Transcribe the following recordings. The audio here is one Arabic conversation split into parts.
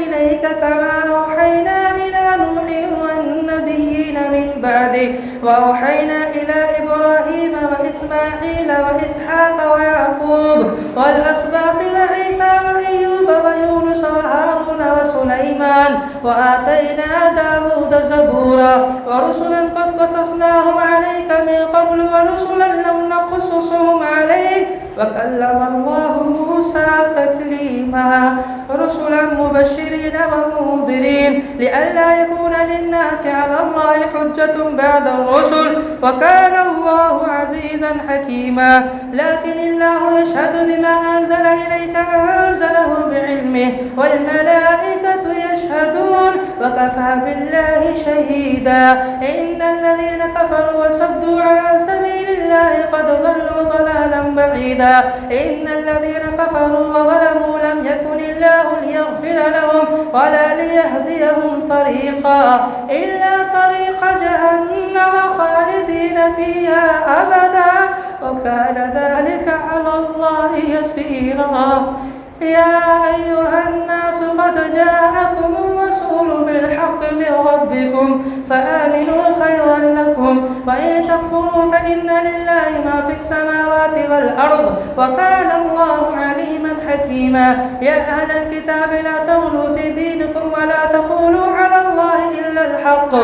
إليك كما أوحينا إلى نوح والنبيين من بعده وأوحينا إلى إبراهيم وإسماعيل وإسحاق ويعقوب والأسباط وعيسى وأيوب ويونس وهارون وسليمان وآتينا داود زبورا ورسلا قد قصصناهم عليك من قبل ورسلا لم نقصصهم عليك وكلم الله موسى تكليما رسلا مبشرين ومنذرين لئلا يكون للناس على الله حجة بعد الرسل وكان الله عزيزا حكيما لكن الله يشهد بما أنزل إليك أنزله بعلمه والملائكة يشهدون وكفى بالله شهيدا إن الذين كفروا وصدوا عن سبيل الله قد ضلوا ضلالا بعيدا إن الذين كفروا وظلموا لم يكن الله ليغفر لهم ولا ليهديهم طريقا إلا طريق جهنم خالدين فيها أبدا وكان ذلك على الله يسيرا يا أيها الناس قد جاءكم الرسول بالحق من ربكم فآمنوا خيرا لكم وإن تكفروا فإن لله ما في السماوات والأرض وكان الله عليما حكيما يا أهل الكتاب لا تغلوا في دينكم ولا تقولوا على الله إلا الحق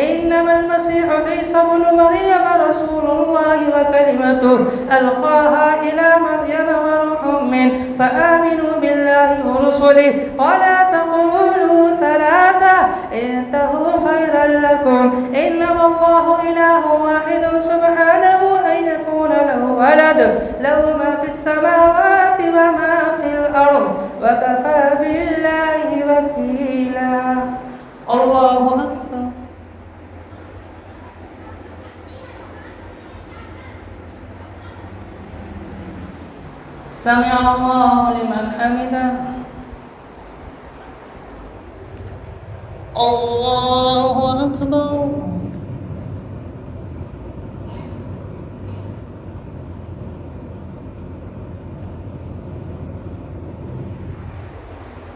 إنما المسيح عيسى بن مريم رسول الله وكلمته ألقاها إلى مريم وروح منه فآمنوا بالله ورسله ولا تقولوا ثلاثة انتهوا خيرا لكم إنما الله إله واحد سبحانه أن يكون له ولد له ما في السماوات وما في الأرض وكفى بالله وكيلا الله أكبر سمع الله لمن حمده الله أكبر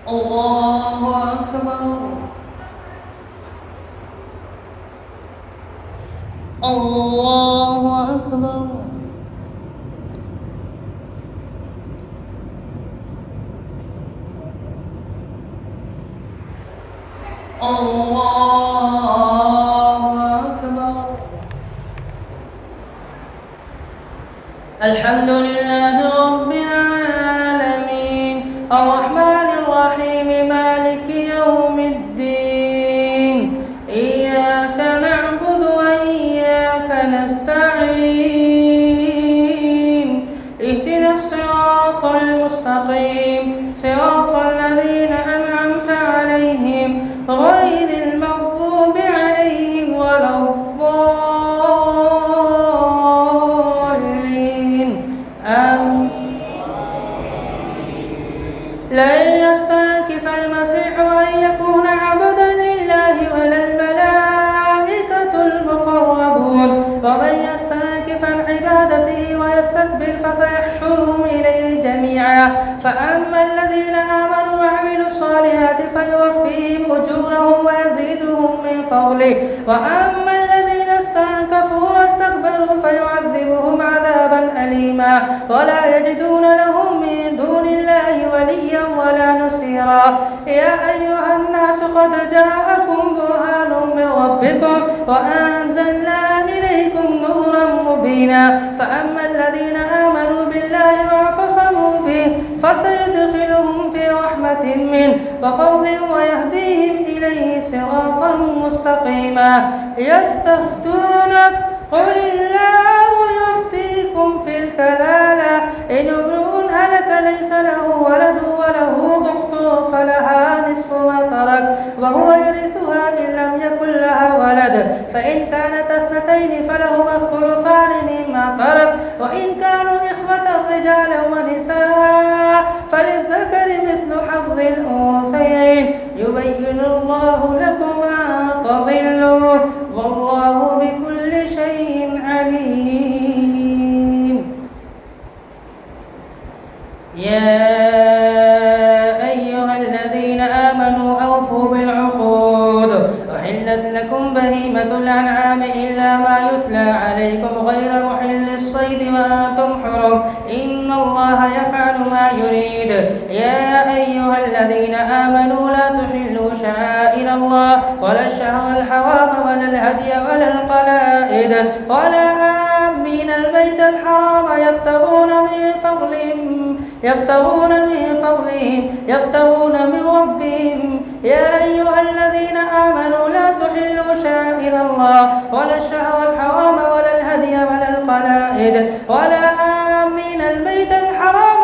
الله أكبر الله أكبر الله أكبر الحمد لله رب العالمين الرحمن الرحيم مالك يوم الدين إياك نعبد وإياك نستعين اهدنا الصراط المستقيم صراط الذين أنعمت عليهم غير المغضوب عليهم ولا الضالين آمين لن يستنكف المسيح أن يكون عبدا لله ولا الملائكة المقربون ومن يستنكف عن عبادته ويستكبر فسيحشرهم إليه جميعا فأما الذين آمنوا وعملوا الصالحات فيوفيهم أجورهم ويزيدهم من فضله وأما الذين استنكفوا واستكبروا فيعذبهم عذابا أليما ولا يجدون لهم من دون الله وليا ولا نصيرا يا أيها الناس قد جاءكم برهان من ربكم وأنزلنا إليكم نورا مبينا فأما الذين آمنوا بالله واعتصموا به فسيدخلهم في رحمة منه وفضل ويهديهم إليه صراطا مستقيما يستفتونك قل الله يفتيكم في الكلالة إن امرؤ هلك ليس له ولد وله أخت فلها نصف ما ترك وهو يرثها إن لم يكن لها ولد فإن كانت اثنتين فلهما الثلثان مما ترك وإن كانوا إخوة رجالا ونساء فللذكر مثل حظ الأنثيين يبين الله لكم أن تضلوا والله بكل شيء عليم يا أيها الذين آمنوا بهيمة الأنعام إلا ما يتلى عليكم غير محل الصيد وأنتم حرم إن الله يفعل ما يريد يا أيها الذين آمنوا لا تحلوا شعائر الله ولا الشهر الحرام ولا الهدي ولا القلائد ولا آمين البيت الحرام يبتغون من ربهم يا أيها الذين آمنوا لا تحلوا شعائر الله ولا الشهر الحرام ولا الهدي ولا القلائد ولا آمين البيت الحرام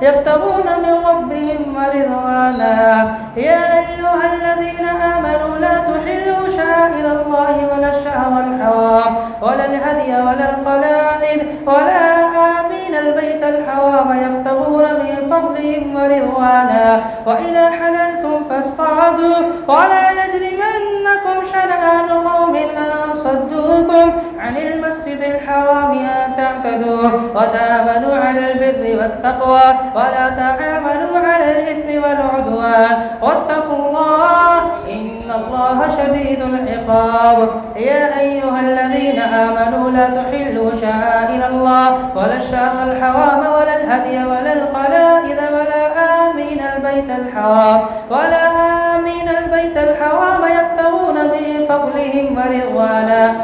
يبتغون من ربهم ورضوانا يا أيها الذين آمنوا لا تحلوا شعائر الله ولا الشهر الحرام ولا الهدي ولا القلائد ولا آمين البيت الحرام يبتغون من فضلهم ورضوانا وإذا حللتم فاصطادوا ولا يجرمنكم شنآن قوم أن صدوكم عن المسجد الحرام أن تعتدوا وتعاونوا على البر والتقوى ولا تعاونوا على الإثم والعدوان واتقوا الله إن الله شديد العقاب يا أيها الذين آمنوا لا تحلوا شعائر الله ولا الشهر الحرام ولا الهدي ولا القلائد ولا آمين البيت الحرام يبتغون من فضلهم ورضوانا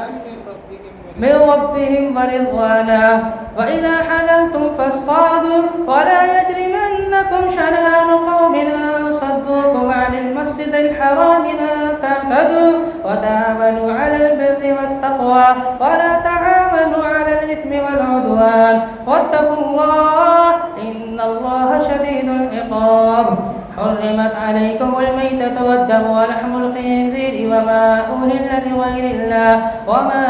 وإذا حللتم فاصطادوا ولا يجرمنكم شنآن قوم أن صدوكم عن المسجد الحرام أن تعتدوا وتعاونوا على البر والتقوى ولا تعاونوا على الإثم والعدوان واتقوا الله إن الله شديد العقاب حرمت عليكم الميتة والدم ولحم الخنزير وما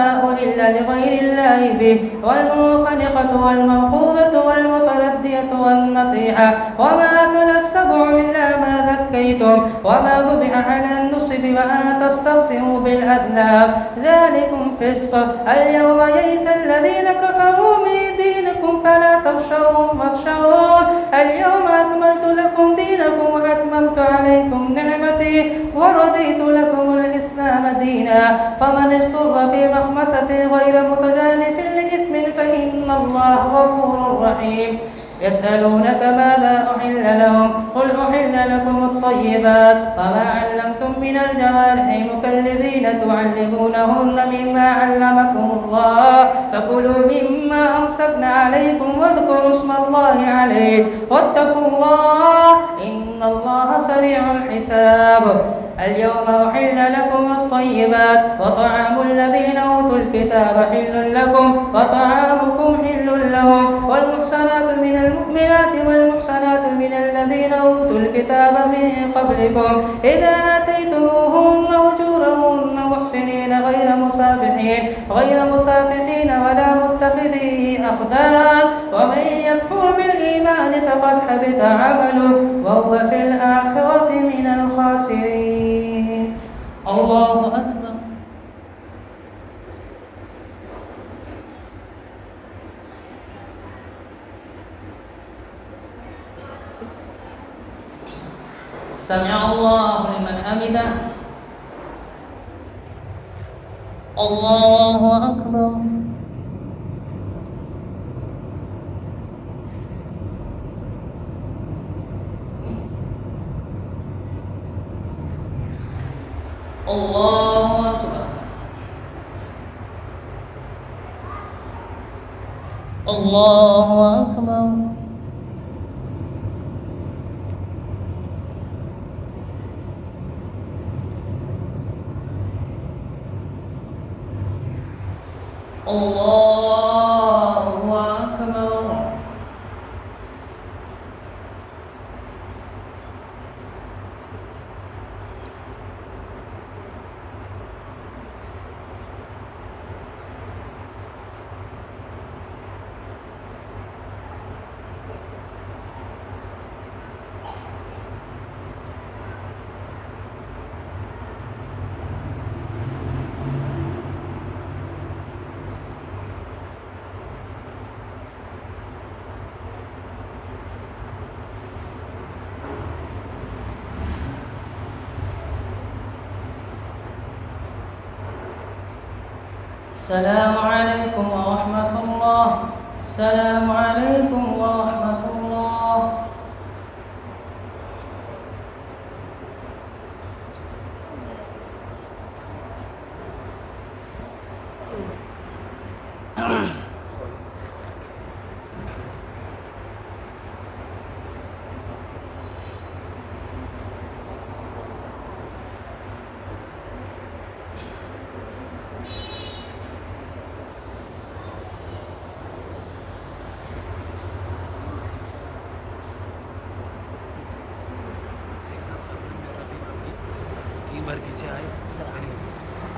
أهل لغير الله به والمنخنقة والموقوذة والمتردية والنطيحة وما أكل السبع إلا ما ذكيتم وما ذبح على النصب وأن تستقسموا بالأذناب ذلكم فسق اليوم يئس الذين كفروا من دينكم فلا تخشوهم واخشون اليوم أكملت لكم دينكم وأتممت عليكم نعمتي ورضيت لكم الإسلام دينا فمن اضطر في مخمصة غير متجانف لإثم فإن الله غفور رحيم يسألونك ماذا أحل لهم قل أحل لكم الطيبات وما علمتم من الجوارح مكلبين تعلمونهن مما علمكم الله فكلوا مما أمسكن عليكم واذكروا اسم الله عليه واتقوا الله إن الله سريع الحساب اليوم أحل لكم الطيبات وطعام الذين أوتوا الكتاب حل لكم وطعامكم حل لهم والمحصنات من المؤمنات والمحصنات من الذين أوتوا الكتاب من قبلكم إذا آتيتموهن أجورهن محسنين غير مصافحين ولا متخذي أخدان ومن يكفر بالإيمان فقد حبط عمله وهو في الآخرة من الخاسرين الله أكبر سمع الله لمن حمده الله أكبر الله أكبر الله أكبر الله أكبر السلام عليكم ورحمة الله. السلام عليكم ورحمة الله. बार पीछे आए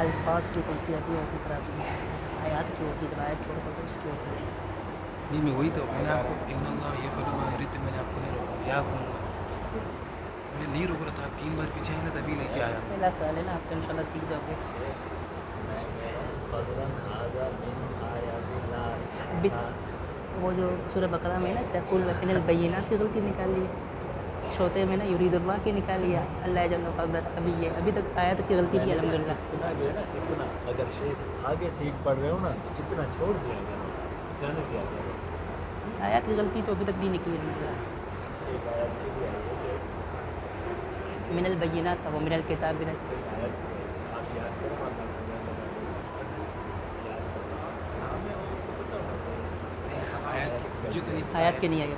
अल्फाज की गलतियाँ भी होती खराबी आयात की होती है, आयत छोड़ कर उसकी होती है। नहीं मैं वही तो मैंने आपको इन्नल्लाह ये फलमा रित मैंने आपको नहीं रोका या कहूँगा मैं नहीं रोक रहा था। आप 3 बार पीछे आए ना तभी लेके आया। पहला साल है ना, आप तो इंशाल्लाह सीख जाओगे। अभी वो जो सूरह बकरा में ना सैफुल वफ़िनल बैयिनात की गलती निकाल ली, छोटे में ना युरीदुल्लाह की निकाल लिया, अल्लाह जल्ल क़दर। अभी तक आयत की गलती नहीं अल्हम्दुलिल्लाह। इतना जो है ना, इतना अगर शेख आगे ठीक पढ़ रहे हो ना तो इतना छोड़ दिया करो, जाने दिया करो। आयत की गलती तो अभी तक नहीं निकली है। एक आयत के लिए आई है मिनल बैयिनात था वो, मिनल किताब भी नहीं। एक आयत में आप याद करो आयत के नहीं आई।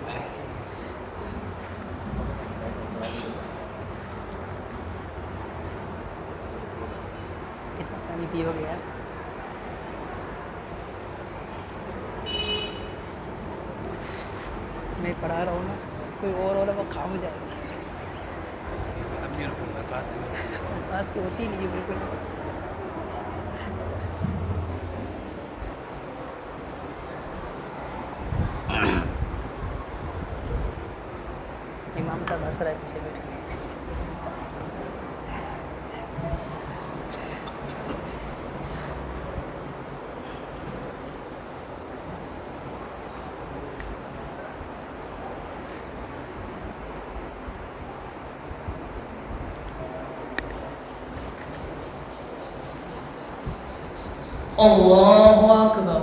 कितना पानी पियोगे यार? मैं पढ़ा रहा हूँ ना, कोई और हो वो खा हो जाएगा। अब नहीं रुकूंगा, पास में नहीं रुकूंगा। पास की होती नहीं है बिल्कुल। इमाम साहब हंस रहा है पीछे बैठ के। अल्लाहु अकबर।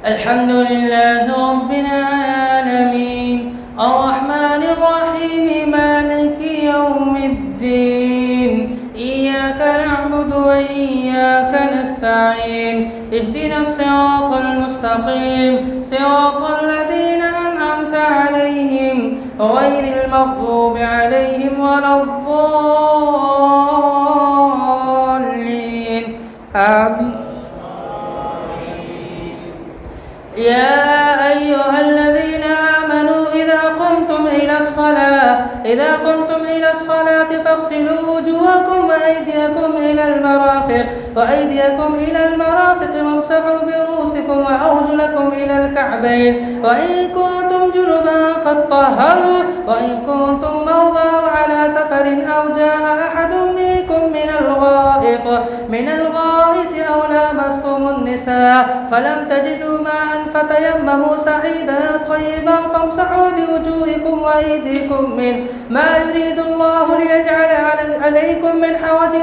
अल्हम्दुलिल्लाहि रब्बिल आलमीन अर्रहमानिर रहीम मालिकि यौमिद्दीन इय्याका नअबुदु व इय्याका नस्तईन इहदिनस सिरातल मुस्तकीम सिरातल लज़ीना अन'अमता अलैहिम गैरिल मग़्दूबि अलैहिम वलद्दॉल्लीन आमीन। يا أيها الذين آمنوا إذا قمتم إلى الصلاة فاغسلوا وجوهكم وأيديكم إلى المرافق وامسحوا برؤوسكم وأرجلكم إلى الكعبين وإن كنتم جنبا فاطهروا وإن كنتم مرضى على سفر أو جاء أحد منكم من الغائط أو لامستم النساء فلم تجدوا ماء فتيمموا سعيدا طيبا فامسحوا بوجوهكم وأيديكم منه ما يريد الله ليجعل عليكم من حرج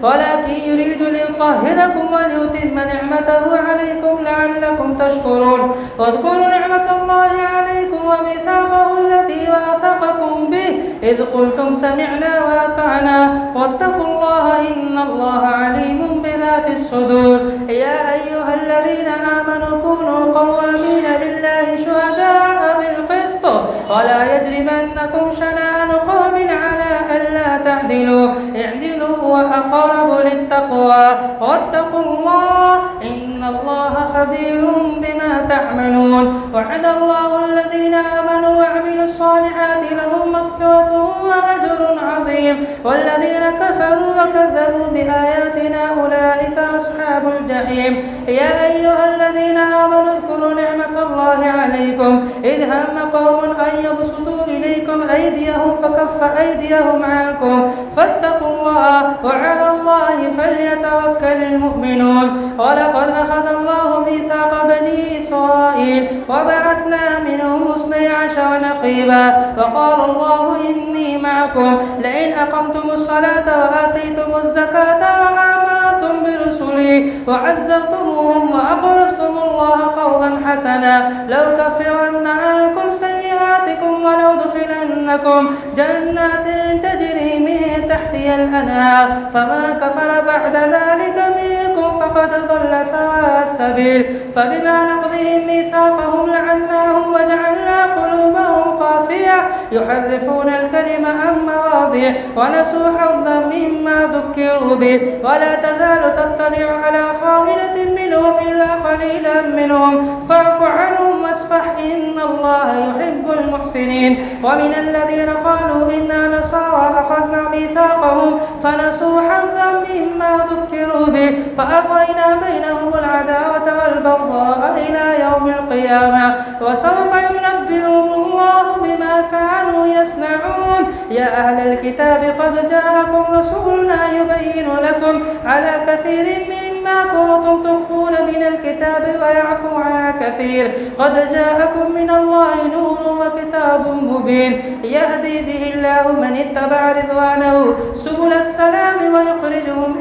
ولكن يريد ليطهركم وليتم نعمته عليكم لعلكم تشكرون واذكروا نعمة الله عليكم وميثاقه الذي واثقكم به إذ قلتم سمعنا وأطعنا واتقوا الله إن الله عليم بذات الصدور. يا أيها الذين آمنوا كونوا قوامين لله شهداء بالقسط ولا يجرمنكم شنآن قوم على ألا تعدلوا اعدلوا هو أقرب للتقوى واتقوا الله إن الله خبير بما تعملون. وعد الله الذين آمنوا وعملوا الصالحات لهم مغفرة وأجر عظيم والذين كفروا وكذبوا بآياتنا أولئك أصحاب الجحيم. يا أيها الذين آمنوا اذكروا نعمة الله عليكم إذ هم قوم أن يبسطوا إليكم أيديهم فكف أيديهم عنكم فاتقوا الله وعلى الله فليتوكل المؤمنون. ولقد أخذ الله ميثاق بني إسرائيل إسرائيل وبعثنا منهم 12 نقيبا وقال الله إني معكم لئن أقمتم الصلاة وآتيتم الزكاة وآمنتم برسلي وعزرتموهم وأقرضتم الله قرضا حسنا لأكفرن عنكم سيئاتكم ولأدخلنكم جنات تجري من تحتها الأنهار فما كفر بعد ذلك منكم فقد ضل سواء السبيل فبما نقضهم ميثاقهم لعناهم وجعلنا قلوبهم قاسية يحرفون الكلم عن مواضعه ونسوا حظا مما ذكروا به ولا تزال تطلع على خائنة منهم إلا قليلا منهم فاعف عنهم واصفح إن الله يحب المحسنين ومن الذين قالوا إنا نصارى أخذنا ميثاقهم فنسوا حظا مما ذكروا به فأغوينا بينهم العداوة والبغضاء إلى يوم القيامة وسوف ينبئهم الله بما كانوا يصنعون يا أهل الكتاب قد جاءكم رسولنا يبين لكم على كثير مما كنتم تخفون من الكتاب ويعفو عن كثير قد جاءكم من الله نور وكتاب مبين يهدي به الله من اتبع رضوانه سبل السلام ويخرجهم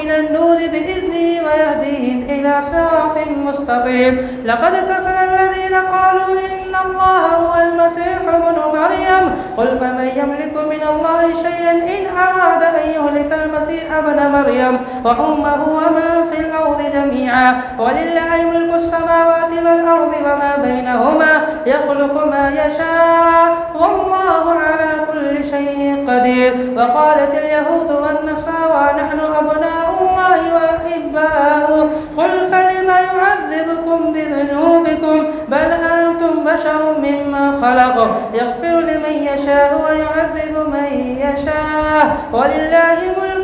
إلى النور بإذنه ويهديهم إلى صراط مستقيم لقد كفر الذين قالوا إن الله هو المسيح ابن مريم قل فمن يملك من الله شيئا إن أراد أن يهلك المسيح ابن مريم وأمه وما في الأرض جميعا ولله ملك السماوات والأرض وما بينهما يخلق ما يشاء والله على كل شيء قدير وقالت اليهود والنصارى نحن أبناء الله وأحباؤه قل فلم يعذبكم بذنوبكم بل أنتم بشر مما خلق يغفر لمن يشاء ويعذب من يشاء ولله ملك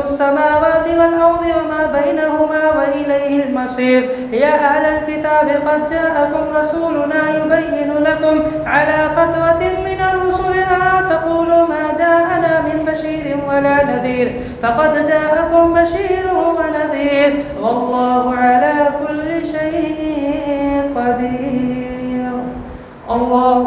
السماوات والأرض وما بينهما وإليه المصير يا أهل الكتاب قد جاءكم رسولنا يبين لكم على فترة من الرسل أن تقولوا ما جاءنا من بشير ولا نذير فقد جاءكم بشير ونذير والله على كل شيء قدير الله